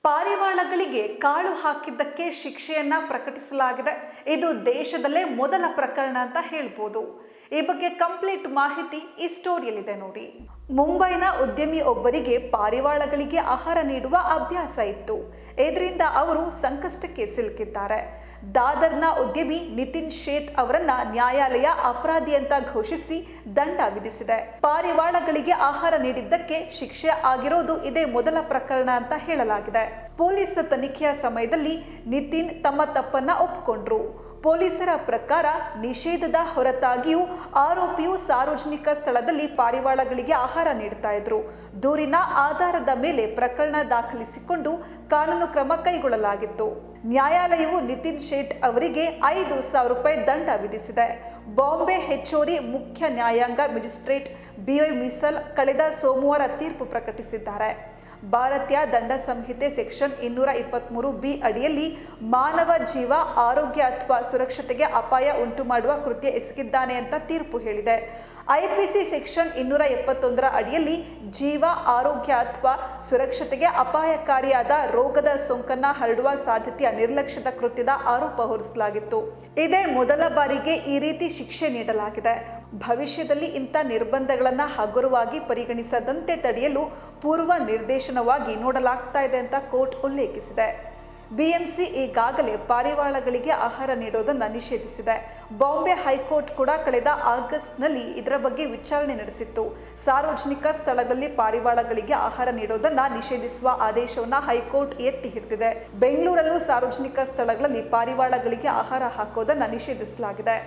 ಪಾರಿವಾಳಗಳಿಗೆ ಕಾಳು ಹಾಕಿದ್ದಕ್ಕೆ ಶಿಕ್ಷೆಯನ್ನ ಪ್ರಕಟಿಸಲಾಗಿದೆ. ಇದು ದೇಶದಲ್ಲೇ ಮೊದಲ ಪ್ರಕರಣ ಅಂತ ಹೇಳ್ಬೋದು. ಈ ಬಗ್ಗೆ ಕಂಪ್ಲೀಟ್ ಮಾಹಿತಿ ಈ ಸ್ಟೋರಿಯಲ್ಲಿದೆ ನೋಡಿ. ಮುಂಬೈನ ಉದ್ಯಮಿ ಒಬ್ಬರಿಗೆ ಪಾರಿವಾಳಗಳಿಗೆ ಆಹಾರ ನೀಡುವ ಅಭ್ಯಾಸ ಇತ್ತು. ಇದರಿಂದ ಅವರು ಸಂಕಷ್ಟಕ್ಕೆ ಸಿಲುಕಿದ್ದಾರೆ. ದಾದರ್ನ ಉದ್ಯಮಿ ನಿತಿನ್ ಶೇತ್ ಅವರನ್ನ ನ್ಯಾಯಾಲಯ ಅಪರಾಧಿ ಅಂತ ಘೋಷಿಸಿ ದಂಡ ವಿಧಿಸಿದೆ. ಪಾರಿವಾಳಗಳಿಗೆ ಆಹಾರ ನೀಡಿದ್ದಕ್ಕೆ ಶಿಕ್ಷೆ ಆಗಿರೋದು ಇದೇ ಮೊದಲ ಪ್ರಕರಣ ಅಂತ ಹೇಳಲಾಗಿದೆ. ಪೊಲೀಸ್ ತನಿಖೆಯ ಸಮಯದಲ್ಲಿ ನಿತಿನ್ ತಮ್ಮ ತಪ್ಪನ್ನ ಒಪ್ಪಿಕೊಂಡ್ರು. ಪೊಲೀಸರ ಪ್ರಕಾರ ನಿಷೇಧದ ಹೊರತಾಗಿಯೂ ಆರೋಪಿಯು ಸಾರ್ವಜನಿಕ ಸ್ಥಳದಲ್ಲಿ ಪಾರಿವಾಳಗಳಿಗೆ ಆಹಾರ ನೀಡ್ತಾ ಇದ್ರು. ದೂರಿನ ಆಧಾರದ ಮೇಲೆ ಪ್ರಕರಣ ದಾಖಲಿಸಿಕೊಂಡು ಕಾನೂನು ಕ್ರಮ ಕೈಗೊಳ್ಳಲಾಗಿತ್ತು. ನ್ಯಾಯಾಲಯವು ನಿತಿನ್ ಶೇಟ್ ಅವರಿಗೆ 5,000 ರೂಪಾಯಿ ದಂಡ ವಿಧಿಸಿದೆ. ಬಾಂಬೆ ಹೆಚ್ಚುವರಿ ಮುಖ್ಯ ನ್ಯಾಯಾಂಗ ಮ್ಯಾಜಿಸ್ಟ್ರೇಟ್ BY ಮಿಸಲ್ ಕಳೆದ ಸೋಮವಾರ ತೀರ್ಪು ಪ್ರಕಟಿಸಿದ್ದಾರೆ. ಭಾರತೀಯ ದಂಡ ಸಂಹಿತೆ ಸೆಕ್ಷನ್ 223B ಅಡಿಯಲ್ಲಿ ಮಾನವ ಜೀವ, ಆರೋಗ್ಯ ಅಥವಾ ಸುರಕ್ಷತೆಗೆ ಅಪಾಯ ಉಂಟು ಮಾಡುವ ಕೃತ್ಯ ಎಸಗಿದ್ದಾನೆ ಅಂತ ತೀರ್ಪು ಹೇಳಿದೆ. IPC ಸೆಕ್ಷನ್ 271 ಅಡಿಯಲ್ಲಿ ಜೀವ, ಆರೋಗ್ಯ ಅಥವಾ ಸುರಕ್ಷತೆಗೆ ಅಪಾಯಕಾರಿಯಾದ ರೋಗದ ಸೋಂಕನ್ನ ಹರಡುವ ಸಾಧ್ಯತೆಯ ನಿರ್ಲಕ್ಷ್ಯದ ಕೃತ್ಯದ ಆರೋಪ ಹೊರಿಸಲಾಗಿತ್ತು. ಇದೇ ಮೊದಲ ಬಾರಿಗೆ ಈ ರೀತಿ ಶಿಕ್ಷೆ ನೀಡಲಾಗಿದೆ. ಭವಿಷ್ಯದಲ್ಲಿ ಇಂಥ ನಿರ್ಬಂಧಗಳನ್ನು ಹಗುರವಾಗಿ ಪರಿಗಣಿಸದಂತೆ ತಡೆಯಲು ಪೂರ್ವ ನಿರ್ದೇಶನವಾಗಿ ನೋಡಲಾಗ್ತಾ ಇದೆ ಅಂತ ಕೋರ್ಟ್ ಉಲ್ಲೇಖಿಸಿದೆ. BMC ಈಗಾಗಲೇ ಪಾರಿವಾಳಗಳಿಗೆ ಆಹಾರ ನೀಡೋದನ್ನು ನಿಷೇಧಿಸಿದೆ. ಬಾಂಬೆ ಹೈಕೋರ್ಟ್ ಕೂಡ ಕಳೆದ ಆಗಸ್ಟ್ನಲ್ಲಿ ಇದರ ಬಗ್ಗೆ ವಿಚಾರಣೆ ನಡೆಸಿತ್ತು. ಸಾರ್ವಜನಿಕ ಸ್ಥಳಗಳಲ್ಲಿ ಪಾರಿವಾಳಗಳಿಗೆ ಆಹಾರ ನೀಡೋದನ್ನು ನಿಷೇಧಿಸುವ ಆದೇಶವನ್ನು ಹೈಕೋರ್ಟ್ ಎತ್ತಿ ಹಿಡಿದಿದೆ. ಬೆಂಗಳೂರಲ್ಲೂ ಸಾರ್ವಜನಿಕ ಸ್ಥಳಗಳಲ್ಲಿ ಪಾರಿವಾಳಗಳಿಗೆ ಆಹಾರ ಹಾಕೋದನ್ನು ನಿಷೇಧಿಸಲಾಗಿದೆ.